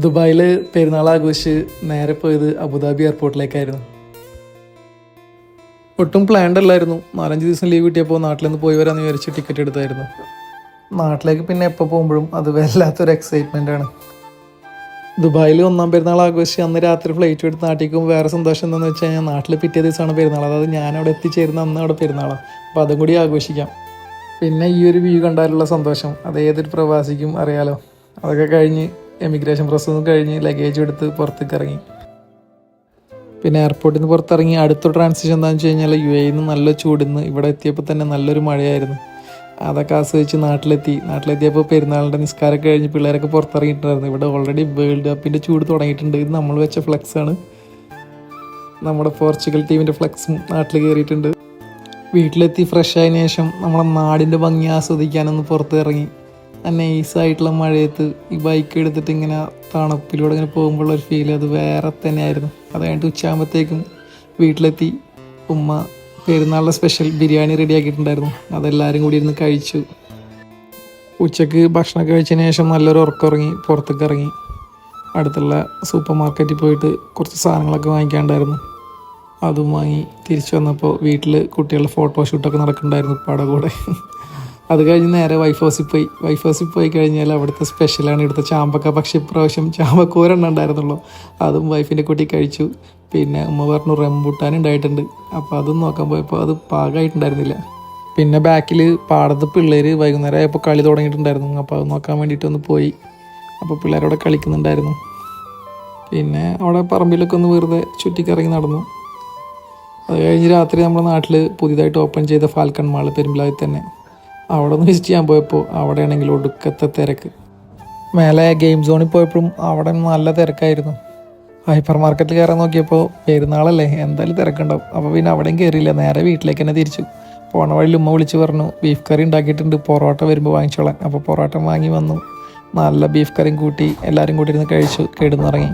ദുബായിൽ പെരുന്നാൾ ആഘോഷിച്ച് നേരെ പോയത് അബുദാബി എയർപോർട്ടിലേക്കായിരുന്നു. ഒട്ടും പ്ലാൻഡ് അല്ലായിരുന്നു. 4-5 ദിവസം ലീവ് കിട്ടിയപ്പോൾ നാട്ടിൽ നിന്ന് പോയി വരാമെന്ന് വിചാരിച്ച് ടിക്കറ്റ് എടുത്തായിരുന്നു. നാട്ടിലേക്ക് പിന്നെ എപ്പോൾ പോകുമ്പോഴും അത് വല്ലാത്തൊരു എക്സൈറ്റ്മെൻ്റ് ആണ്. ദുബായിൽ 1-ാം പെരുന്നാൾ ആഘോഷിച്ച് അന്ന് രാത്രി ഫ്ലൈറ്റ് എടുത്ത് നാട്ടിലേക്കും വേറെ സന്തോഷം എന്താണെന്ന് വെച്ച് കഴിഞ്ഞാൽ നാട്ടിൽ പിറ്റേ ദിവസമാണ് പെരുന്നാൾ. അതായത് ഞാനവിടെ എത്തിച്ചേരുന്ന അന്ന് അവിടെ പെരുന്നാളാണ്. അപ്പോൾ അതും കൂടി ആഘോഷിക്കാം. പിന്നെ ഈ ഒരു വ്യൂ കണ്ടാലുള്ള സന്തോഷം അത് ഏതൊരു പ്രവാസിക്കും അറിയാലോ. അതൊക്കെ കഴിഞ്ഞ് എമിഗ്രേഷൻ പ്രോസസ്സും കഴിഞ്ഞ് ലഗേജ് എടുത്ത് പുറത്തേക്ക് ഇറങ്ങി. പിന്നെ എയർപോർട്ടിൽ നിന്ന് പുറത്തിറങ്ങി അടുത്ത ട്രാൻസിഷൻ എന്താണെന്ന് വെച്ച് കഴിഞ്ഞാൽ UAE നിന്ന് നല്ല ചൂടിന്ന് ഇവിടെ എത്തിയപ്പോൾ തന്നെ നല്ലൊരു മഴയായിരുന്നു. അതൊക്കെ ആസ്വദിച്ച് നാട്ടിലെത്തിയപ്പോൾ പെരുന്നാളിൻ്റെ നിസ്കാരമൊക്കെ കഴിഞ്ഞ് പിള്ളേരൊക്കെ പുറത്തിറങ്ങിയിട്ടുണ്ടായിരുന്നു. ഇവിടെ ഓൾറെഡി വേൾഡ് കപ്പിൻ്റെ ചൂട് തുടങ്ങിയിട്ടുണ്ട്. ഇത് നമ്മൾ വെച്ച ഫ്ലെക്സാണ്. നമ്മുടെ പോർച്ചുഗൽ ടീമിൻ്റെ ഫ്ലെക്സും നാട്ടിൽ കയറിയിട്ടുണ്ട്. വീട്ടിലെത്തി ഫ്രഷ് ആയതിനു ശേഷം നമ്മളെ നാടിൻ്റെ ഭംഗി ആസ്വദിക്കാനൊന്ന് പുറത്ത് ഇറങ്ങി. നൈസായിട്ടുള്ള മഴയത്ത് ഈ ബൈക്ക് എടുത്തിട്ട് ഇങ്ങനെ തണുപ്പിലൂടെ ഇങ്ങനെ പോകുമ്പോഴുള്ളൊരു ഫീൽ അത് വേറെ തന്നെയായിരുന്നു. അത് കഴിഞ്ഞിട്ട് ഉച്ചയാകുമ്പോഴത്തേക്കും വീട്ടിലെത്തി. ഉമ്മ പെരുന്നാളിൻ്റെ സ്പെഷ്യൽ ബിരിയാണി റെഡിയാക്കിയിട്ടുണ്ടായിരുന്നു. അതെല്ലാവരും കൂടി ഇരുന്ന് കഴിച്ചു. ഉച്ചയ്ക്ക് ഭക്ഷണമൊക്കെ കഴിച്ചതിന് ശേഷം നല്ലൊരു ഉറക്കമിറങ്ങി പുറത്തേക്ക് ഇറങ്ങി. അടുത്തുള്ള സൂപ്പർ മാർക്കറ്റിൽ പോയിട്ട് കുറച്ച് സാധനങ്ങളൊക്കെ വാങ്ങിക്കാണ്ടായിരുന്നു. അതും വാങ്ങി തിരിച്ചു വന്നപ്പോൾ വീട്ടിൽ കുട്ടികളുടെ ഫോട്ടോഷൂട്ടൊക്കെ നടക്കുന്നുണ്ടായിരുന്നു ഉപ്പാടെ കൂടെ. അത് കഴിഞ്ഞ് നേരെ വൈഫ് ഹൗസിൽ പോയി കഴിഞ്ഞാൽ അവിടുത്തെ സ്പെഷ്യലാണ് ഇവിടുത്തെ ചാമ്പക്ക. പക്ഷേ ഇപ്രാവശ്യം ചാമ്പക്ക ഒരെണ്ണം ഉണ്ടായിരുന്നുള്ളൂ. അതും വൈഫിൻ്റെ കൂട്ടി കഴിച്ചു. പിന്നെ ഉമ്മ പറഞ്ഞു റംബൂട്ടാൻ ഉണ്ടായിട്ടുണ്ട്. അപ്പോൾ അതും നോക്കാൻ പോയപ്പോൾ അത് പാകമായിട്ടുണ്ടായിരുന്നില്ല. പിന്നെ ബാക്കിൽ പാടത്ത് പിള്ളേർ വൈകുന്നേരം ആയപ്പോൾ കളി തുടങ്ങിയിട്ടുണ്ടായിരുന്നു. അപ്പോൾ അത് നോക്കാൻ വേണ്ടിയിട്ടൊന്ന് പോയി. അപ്പോൾ പിള്ളേരവിടെ കളിക്കുന്നുണ്ടായിരുന്നു. പിന്നെ അവിടെ പറമ്പിലൊക്കെ ഒന്ന് വെറുതെ ചുറ്റിക്കറങ്ങി നടന്നു. അത് കഴിഞ്ഞ് രാത്രി നമ്മുടെ നാട്ടിൽ പുതിയതായിട്ട് ഓപ്പൺ ചെയ്ത ഫാൽക്കൺ മാൾ പെരുമ്പാവൂരിൽ തന്നെ അവിടെ ഒന്ന് വിസിറ്റ് ചെയ്യാൻ പോയപ്പോൾ അവിടെയാണെങ്കിൽ ഒടുക്കത്തെ തിരക്ക്. മേലെ ഗെയിം സോണിൽ പോയപ്പോഴും അവിടെ നല്ല തിരക്കായിരുന്നു. ഹൈപ്പർ മാർക്കറ്റിൽ കയറാൻ നോക്കിയപ്പോൾ പെരുന്നാളല്ലേ എന്തായാലും തിരക്കുണ്ടാവും. അപ്പോൾ പിന്നെ അവിടെയും കയറിയില്ല, നേരെ വീട്ടിലേക്ക് തന്നെ തിരിച്ചു. പോണ വഴിയിൽ ഉമ്മ വിളിച്ച് പറഞ്ഞു ബീഫ് കറി ഉണ്ടാക്കിയിട്ടുണ്ട്, പൊറോട്ട വരുമ്പോൾ വാങ്ങിച്ചോളാൻ. അപ്പോൾ പൊറോട്ട വാങ്ങി വന്നു. നല്ല ബീഫ് കറിയും കൂട്ടി എല്ലാവരും കൂട്ടി ഇരുന്ന് കഴിച്ചു കിടന്നിറങ്ങി.